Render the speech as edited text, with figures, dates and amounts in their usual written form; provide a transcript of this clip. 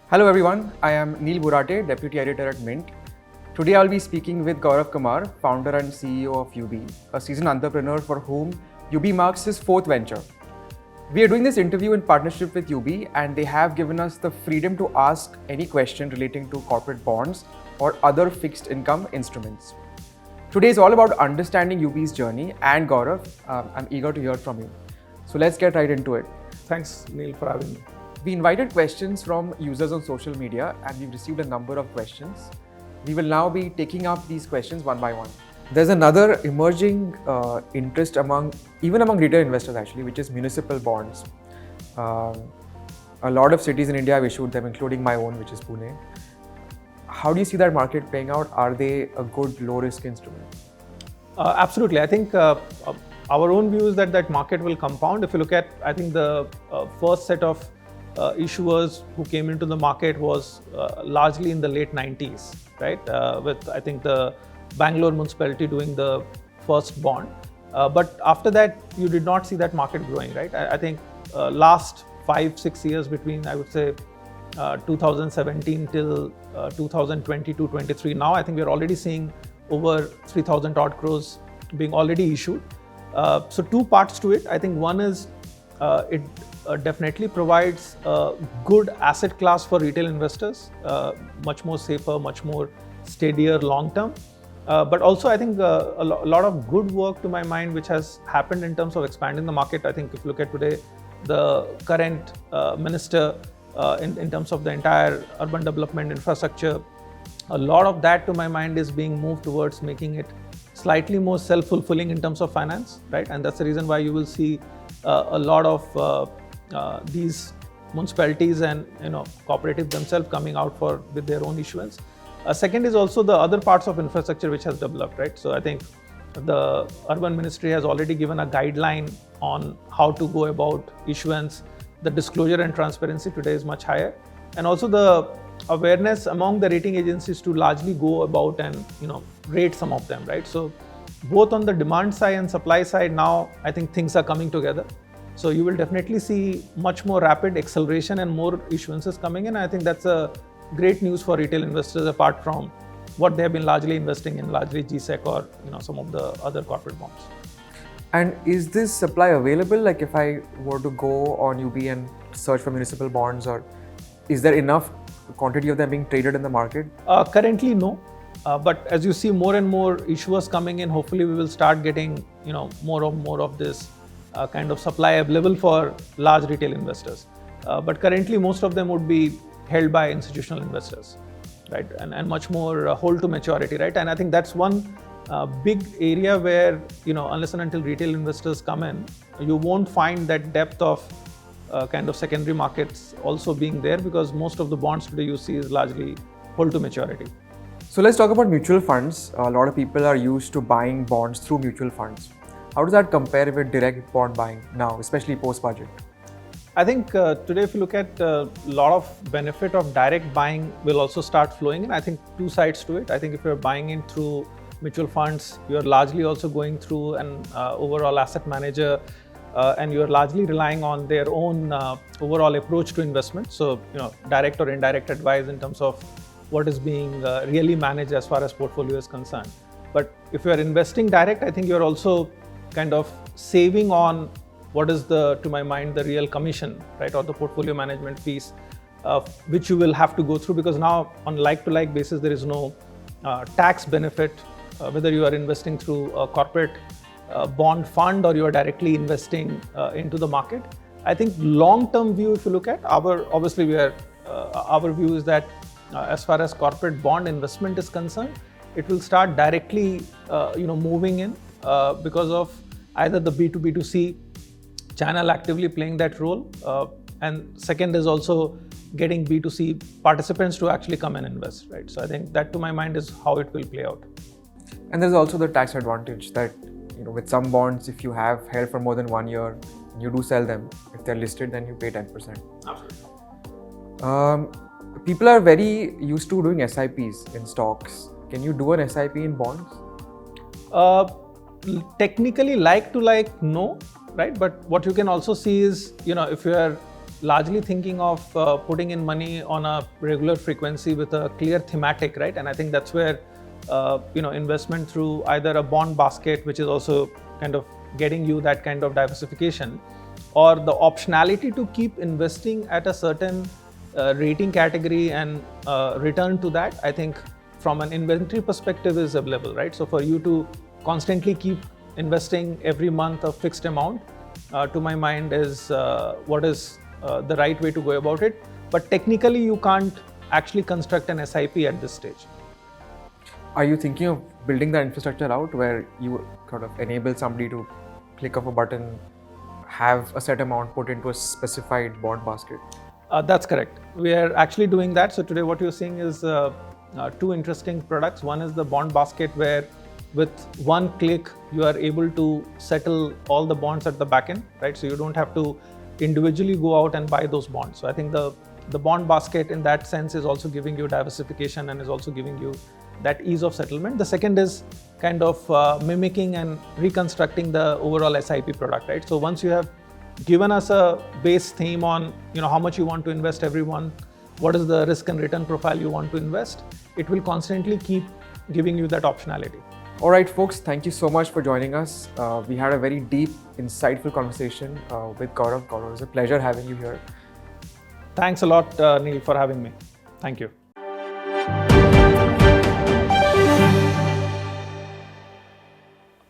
Hello everyone, I am Neil Borate, Deputy Editor at Mint. Today I'll be speaking with Gaurav Kumar, founder and CEO of Yubi, a seasoned entrepreneur for whom Yubi marks his fourth venture. We are doing this interview in partnership with Yubi, and they have given us the freedom to ask any question relating to corporate bonds or other fixed income instruments. Today is all about understanding Yubi's journey, and Gaurav, I'm eager to hear from you. So let's get right into it. Thanks, Neil, for having me. We invited questions from users on social media and we've received a number of questions. We will now be taking up these questions one by one. There's another emerging interest among retail investors actually, which is municipal bonds. A lot of cities in India have issued them, including my own, which is Pune. How do you see that market playing out? Are they a good low-risk instrument? Absolutely. I think our own view is that market will compound. If you look at, I think the first set of issuers who came into the market was largely in the late 90s, right? With, I think, the Bangalore municipality doing the first bond. But after that, you did not see that market growing, right? I think last 5-6 years between, I would say, 2017 till 2022-23. Now, I think we're already seeing over 3,000 odd crores being already issued. So two parts to it. I think one is it definitely provides a good asset class for retail investors, much more safer, much more steadier long term. But also, I think a lot of good work to my mind, which has happened in terms of expanding the market. I think if you look at today, the current minister in terms of the entire urban development infrastructure, a lot of that to my mind is being moved towards making it slightly more self-fulfilling in terms of finance, right? And that's the reason why you will see a lot of these municipalities and cooperatives themselves coming out with their own issuance. Second is also the other parts of infrastructure which has developed, right? So I think the urban ministry has already given a guideline on how to go about issuance. The disclosure and transparency today is much higher, and also the awareness among the rating agencies to largely go about and rate some of them, right? So both on the demand side and supply side now, I think things are coming together. So you will definitely see much more rapid acceleration and more issuances coming in. I think that's a great news for retail investors, apart from what they have been largely investing in, largely GSEC or some of the other corporate bonds. And is this supply available? Like if I were to go on UB and search for municipal bonds, or is there enough quantity of them being traded in the market? Currently, no. But as you see more and more issuers coming in, hopefully we will start getting more of this kind of supply available for large retail investors. But currently, most of them would be held by institutional investors, right? And much more hold to maturity, right? And I think that's one big area where, unless and until retail investors come in, you won't find that depth of kind of secondary markets also being there, because most of the bonds today you see is largely hold to maturity. So let's talk about mutual funds. A lot of people are used to buying bonds through mutual funds. How does that compare with direct bond buying now, especially post-budget? I think today, if you look at a lot of benefit of direct buying will also start flowing in. I think two sides to it. I think if you're buying in through mutual funds, you're largely also going through an overall asset manager, and you're largely relying on their own overall approach to investment. So, direct or indirect advice in terms of what is being really managed as far as portfolio is concerned. But if you're investing direct, I think you're also kind of saving on what is to my mind, the real commission, right? Or the portfolio management fees, which you will have to go through, because now on like-to-like basis, there is no tax benefit, whether you are investing through a corporate bond fund or you are directly investing into the market. I think long-term view, if you look at our view is that as far as corporate bond investment is concerned, it will start directly, moving in because of either the B2B2C channel actively playing that role, and second is also getting B2C participants to actually come and invest, right? So I think that, to my mind, is how it will play out. And there's also the tax advantage that, with some bonds, if you have held for more than 1 year, and you do sell them, if they're listed, then you pay 10%. Absolutely. People are very used to doing SIPs in stocks. Can you do an SIP in bonds? Technically, no, right? But what you can also see is, if you are largely thinking of putting in money on a regular frequency with a clear thematic, right? And I think that's where investment through either a bond basket, which is also kind of getting you that kind of diversification, or the optionality to keep investing at a certain rating category and return to that, I think from an inventory perspective is available, right? So for you to constantly keep investing every month a fixed amount, to my mind is what is the right way to go about it. But technically you can't actually construct an SIP at this stage. Are you thinking of building that infrastructure out where you kind of enable somebody to click of a button, have a set amount put into a specified bond basket? That's correct. We are actually doing that. So today what you're seeing is two interesting products. One is the bond basket, where with one click you are able to settle all the bonds at the back end, right? So you don't have to individually go out and buy those bonds. So I think the bond basket in that sense is also giving you diversification and is also giving you that ease of settlement. The second is kind of mimicking and reconstructing the overall SIP product, right? So once you have given us a base theme on how much you want to invest every month, what is the risk and return profile you want to invest, it will constantly keep giving you that optionality. All right, folks, thank you so much for joining us. We had a very deep, insightful conversation with Gaurav. Gaurav, it was a pleasure having you here. Thanks a lot, Neil, for having me. Thank you.